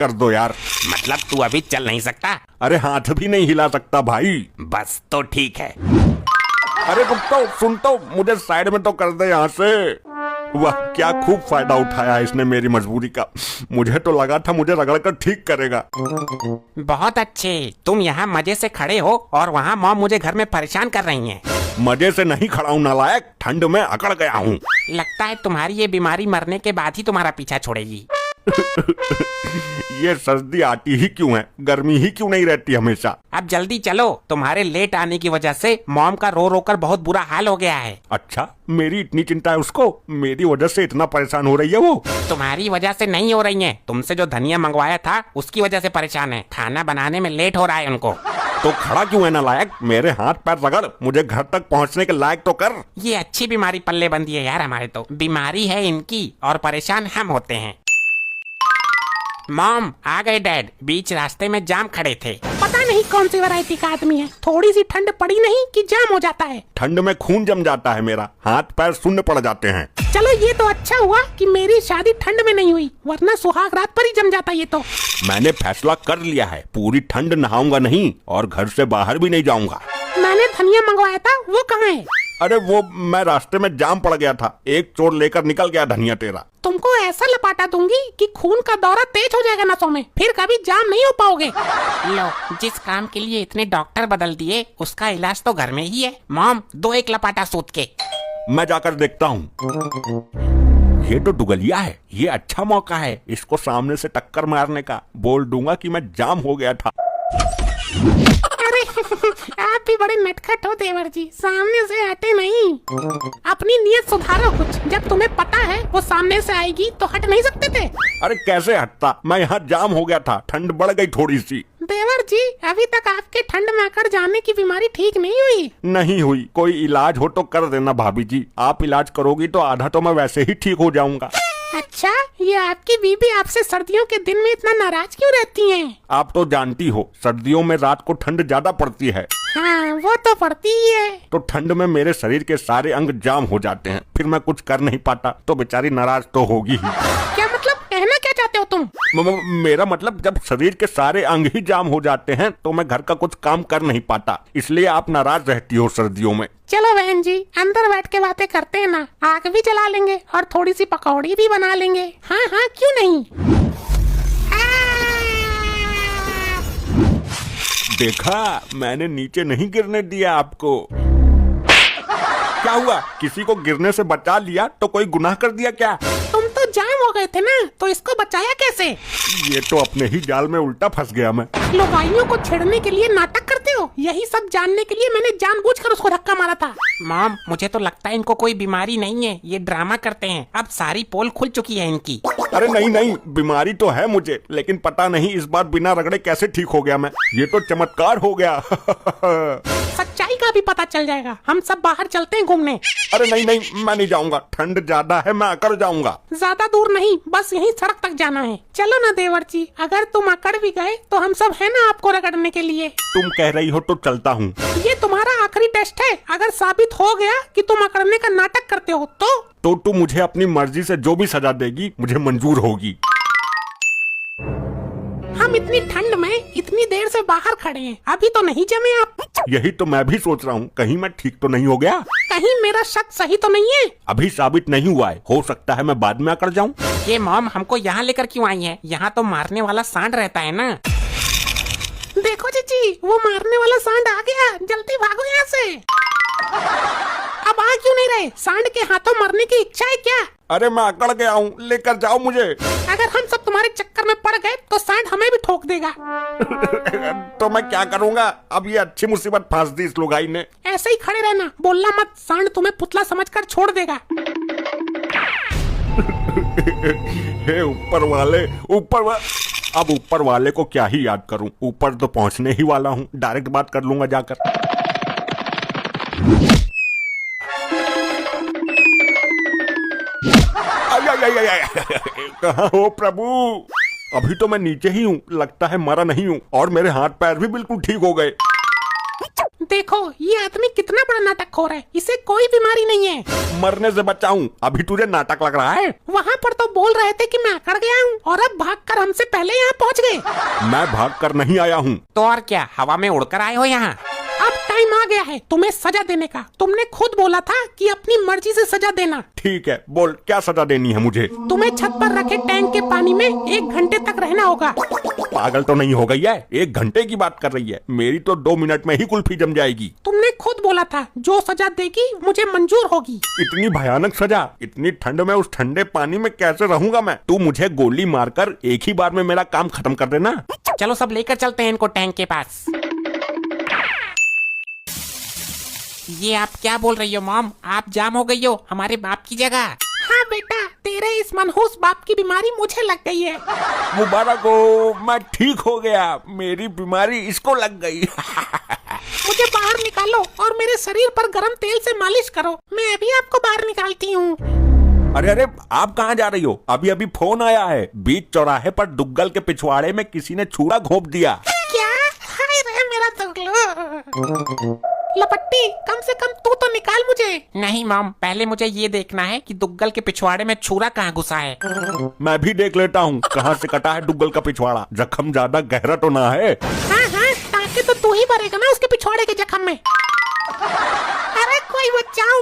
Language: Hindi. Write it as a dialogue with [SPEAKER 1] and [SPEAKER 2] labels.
[SPEAKER 1] कर दो यार।
[SPEAKER 2] मतलब तू अभी चल नहीं सकता?
[SPEAKER 1] अरे हाथ भी नहीं हिला सकता भाई।
[SPEAKER 2] बस तो ठीक है।
[SPEAKER 1] अरे रुक तो, सुन तो, मुझे साइड में तो कर दे यहाँ से। वाह, क्या खूब फायदा उठाया इसने मेरी मजबूरी का। मुझे तो लगा था मुझे रगड़कर ठीक करेगा।
[SPEAKER 2] बहुत अच्छे, तुम यहाँ मजे से खड़े हो और वहाँ मॉम मुझे घर में परेशान कर रही हैं।
[SPEAKER 1] मजे से नहीं खड़ा हूँ नालायक, ठंड में अकड़ गया हूँ।
[SPEAKER 2] लगता है तुम्हारी ये बीमारी मरने के बाद ही तुम्हारा पीछा छोड़ेगी।
[SPEAKER 1] ये सर्दी आती ही क्यों है, गर्मी ही क्यों नहीं रहती हमेशा।
[SPEAKER 2] अब जल्दी चलो, तुम्हारे लेट आने की वजह से मॉम का रो रो कर बहुत बुरा हाल हो गया है।
[SPEAKER 1] अच्छा, मेरी इतनी चिंता है उसको? मेरी वजह से इतना परेशान हो रही है वो?
[SPEAKER 2] तुम्हारी वजह से नहीं हो रही है, तुमसे जो धनिया मंगवाया था उसकी वजह से परेशान है। खाना बनाने में लेट हो रहा है उनको।
[SPEAKER 1] तो खड़ा क्यों है नालायक? मेरे हाथ पैर रगड़, मुझे घर तक पहुंचने के लायक तो कर।
[SPEAKER 2] ये अच्छी बीमारी पल्ले बंदी है यार हमारे तो। बीमारी है इनकी और परेशान हम होते हैं। मॉम आ गए डैड, बीच रास्ते में जाम खड़े थे।
[SPEAKER 3] पता नहीं कौन सी वैरायटी का आदमी है, थोड़ी सी ठंड पड़ी नहीं कि जाम हो जाता है।
[SPEAKER 1] ठंड में खून जम जाता है मेरा, हाथ पैर शून्य पड़ जाते हैं।
[SPEAKER 3] चलो ये तो अच्छा हुआ कि मेरी शादी ठंड में नहीं हुई, वरना सुहाग रात पर ही जम जाता ये तो।
[SPEAKER 1] मैंने फैसला कर लिया है, पूरी ठंड नहाऊंगा नहीं और घर से बाहर भी नहीं जाऊंगा।
[SPEAKER 3] मैंने धनिया मंगवाया था, वो कहाँ है?
[SPEAKER 1] अरे वो मैं रास्ते में जाम पड़ गया था, एक चोर लेकर निकल गया धनिया तेरा।
[SPEAKER 3] तुमको ऐसा लपाटा दूंगी कि खून का दौरा तेज हो जाएगा नसों में, फिर कभी जाम नहीं हो पाओगे।
[SPEAKER 2] लो, जिस काम के लिए इतने डॉक्टर बदल दिए उसका इलाज तो घर में ही है। मॉम दो एक लपाटा सूत के।
[SPEAKER 1] मैं जाकर देखता हूँ। ये तो दुगलिया है, ये अच्छा मौका है इसको सामने से टक्कर मारने का। बोल दूंगा कि मैं जाम हो गया था।
[SPEAKER 3] अरे आप भी बड़े नटखट हो देवर जी, सामने से हटे नहीं। अपनी नीयत सुधारो कुछ, जब तुम्हें पता है वो सामने से आएगी तो हट नहीं सकते थे।
[SPEAKER 1] अरे कैसे हटता, मैं यहाँ जाम हो गया था, ठंड बढ़ गई थोड़ी सी।
[SPEAKER 3] देवर जी अभी तक आपके ठंड में अकड़ जाने की बीमारी ठीक नहीं हुई।
[SPEAKER 1] नहीं हुई, कोई इलाज हो तो कर देना भाभी जी। आप इलाज करोगी तो आधा तो मैं वैसे ही ठीक हो जाऊंगा।
[SPEAKER 3] अच्छा, ये आपकी बीबी आपसे सर्दियों के दिन में इतना नाराज क्यों रहती हैं?
[SPEAKER 1] आप तो जानती हो सर्दियों में रात को ठंड ज्यादा पड़ती है।
[SPEAKER 3] हाँ वो तो पड़ती ही है।
[SPEAKER 1] तो ठंड में मेरे शरीर के सारे अंग जाम हो जाते हैं, फिर मैं कुछ कर नहीं पाता तो बेचारी नाराज तो होगी ही।
[SPEAKER 3] क्या मतलब, कहना क्या चाहते हो तुम?
[SPEAKER 1] मेरा मतलब जब शरीर के सारे अंग ही जाम हो जाते हैं तो मैं घर का कुछ काम कर नहीं पाता, इसलिए आप नाराज रहती हो सर्दियों में।
[SPEAKER 3] चलो बहन जी, अंदर बैठ के बातें करते हैं ना, आग भी जला लेंगे और थोड़ी सी पकौड़ी भी बना लेंगे। हाँ हाँ क्यों नहीं।
[SPEAKER 1] देखा, मैंने नीचे नहीं गिरने दिया आपको। क्या हुआ, किसी को गिरने से बचा लिया तो कोई गुनाह कर दिया क्या?
[SPEAKER 3] तुम तो जाम हो गए थे ना, तो इसको बचाया कैसे?
[SPEAKER 1] ये तो अपने ही जाल में उल्टा फंस गया मैं।
[SPEAKER 3] लुगाइयों को छेड़ने के लिए नाटक करते हो, यही सब जानने के लिए मैंने जानबूझकर उसको धक्का मारा था।
[SPEAKER 2] मॉम मुझे तो लगता है इनको कोई बीमारी नहीं है, ये ड्रामा करते हैं। अब सारी पोल खुल चुकी है इनकी।
[SPEAKER 1] अरे नहीं नहीं, बीमारी तो है मुझे, लेकिन पता नहीं इस बार बिना रगड़े कैसे ठीक हो गया मैं। ये तो चमत्कार हो गया।
[SPEAKER 3] सच्चाई का भी पता चल जाएगा, हम सब बाहर चलते हैं घूमने।
[SPEAKER 1] अरे नहीं नहीं, मैं नहीं जाऊंगा, ठंड ज्यादा है, मैं अकड़ जाऊंगा।
[SPEAKER 3] ज्यादा दूर नहीं, बस यहीं सड़क तक जाना है। चलो ना देवर जी, अगर तुम अकड़ भी गए तो हम सब है ना आपको रगड़ने के लिए।
[SPEAKER 1] तुम कह रही हो तो चलता हूँ।
[SPEAKER 3] ये तुम्हारा आखिरी टेस्ट है, अगर साबित हो गया कि तुम अकड़ने का नाटक करते हो तो
[SPEAKER 1] तू मुझे अपनी मर्जी से जो भी सजा देगी मुझे मंजूर होगी।
[SPEAKER 3] हम इतनी ठंड में इतनी देर से बाहर खड़े हैं, अभी तो नहीं जमे आप।
[SPEAKER 1] यही तो मैं भी सोच रहा हूँ, कहीं मैं ठीक तो नहीं हो गया,
[SPEAKER 3] कहीं मेरा शक सही तो नहीं है।
[SPEAKER 1] अभी साबित नहीं हुआ है, हो सकता है मैं बाद में अकड़ जाऊँ।
[SPEAKER 2] ये मॉम हमको यहाँ लेकर क्यों आई है? यहाँ तो मारने वाला सांड रहता है ना।
[SPEAKER 3] देखो जीजी, वो मारने वाला सांड आ गया, जल्दी भागो यहाँ से। अब आ क्यों नहीं रहे? सांड के हाथों मरने की इच्छा है क्या?
[SPEAKER 1] अरे मैं अकड़ गया हूँ, लेकर जाओ मुझे।
[SPEAKER 3] अगर हम सब तुम्हारे चक्कर में पड़ गए तो सांड हमें भी ठोक देगा।
[SPEAKER 1] तो मैं क्या करूँगा? अब ये अच्छी मुसीबत फांस दी इस लुगाई ने।
[SPEAKER 3] ऐसे ही खड़े रहना, बोलना मत, सांड तुम्हें पुतला समझकर छोड़ देगा।
[SPEAKER 1] हे ऊपर वाले, अब ऊपर वाले को क्या ही याद करूं, ऊपर तो पहुंचने ही वाला हूं, डायरेक्ट बात कर लूंगा जाकर। कहाँ हो प्रभु? अभी तो मैं नीचे ही हूँ, लगता है मरा नहीं हूँ और मेरे हाथ पैर भी बिल्कुल ठीक हो गए।
[SPEAKER 3] देखो ये आदमी कितना बड़ा नाटकखोर है, इसे कोई बीमारी नहीं है।
[SPEAKER 1] मरने से बचा हूँ, अभी तुझे नाटक लग रहा है?
[SPEAKER 3] वहाँ पर तो बोल रहे थे कि मैं अकड़ गया हूँ और अब भागकर हमसे पहले यहाँ पहुँच गए।
[SPEAKER 1] मैं भाग कर नहीं आया हूँ।
[SPEAKER 2] तो और क्या, हवा में उड़कर आए हो यहाँ?
[SPEAKER 3] अब टाइम आ गया है तुम्हें सजा देने का। तुमने खुद बोला था कि अपनी मर्जी से सजा देना।
[SPEAKER 1] ठीक है, बोल क्या सजा देनी है मुझे?
[SPEAKER 3] तुम्हें छत पर रखे टैंक के पानी में 1 घंटे तक रहना होगा।
[SPEAKER 1] पागल तो नहीं हो गई है? 1 घंटे की बात कर रही है, मेरी तो 2 मिनट में ही कुल्फी जम जाएगी।
[SPEAKER 3] तुमने खुद बोला था जो सजा देगी मुझे मंजूर होगी।
[SPEAKER 1] इतनी भयानक सजा? इतनी ठंड में उस ठंडे पानी में कैसे रहूंगा मैं? तू मुझे गोली मारकर एक ही बार में मेरा काम खत्म कर देना।
[SPEAKER 2] चलो सब लेकर चलते हैं इनको टैंक के पास। ये आप क्या बोल रही हो मॉम? आप जाम हो गई हो हमारे बाप की जगह।
[SPEAKER 3] हाँ बेटा, तेरे इस मनहूस बाप की बीमारी मुझे लग गई है।
[SPEAKER 1] मुबारक हो, मैं ठीक हो गया। मेरी बीमारी इसको लग गई।
[SPEAKER 3] मुझे बाहर निकालो और मेरे शरीर पर गरम तेल से मालिश करो। मैं अभी आपको बाहर निकालती हूँ।
[SPEAKER 1] अरे अरे, आप कहाँ जा रही हो? अभी अभी फोन आया है, बीच चौराहे पर दुग्गल के पिछवाड़े में किसी ने छुरा घोंप दिया।
[SPEAKER 3] क्या? हाय रे मेरा दुग्गल। लपट्टी, कम से कम तू तो निकाल मुझे।
[SPEAKER 2] नहीं मॉम, पहले मुझे ये देखना है कि दुग्गल के पिछवाड़े में छुरा कहाँ घुसा है।
[SPEAKER 1] मैं भी देख लेता हूँ कहाँ से कटा है दुग्गल का पिछवाड़ा। जख्म ज्यादा गहरा तो ना है?
[SPEAKER 3] हाँ हाँ, टाँके तो तू ही भरेगा ना उसके पिछवाड़े के जख्म में। अरे कोई बचाओ।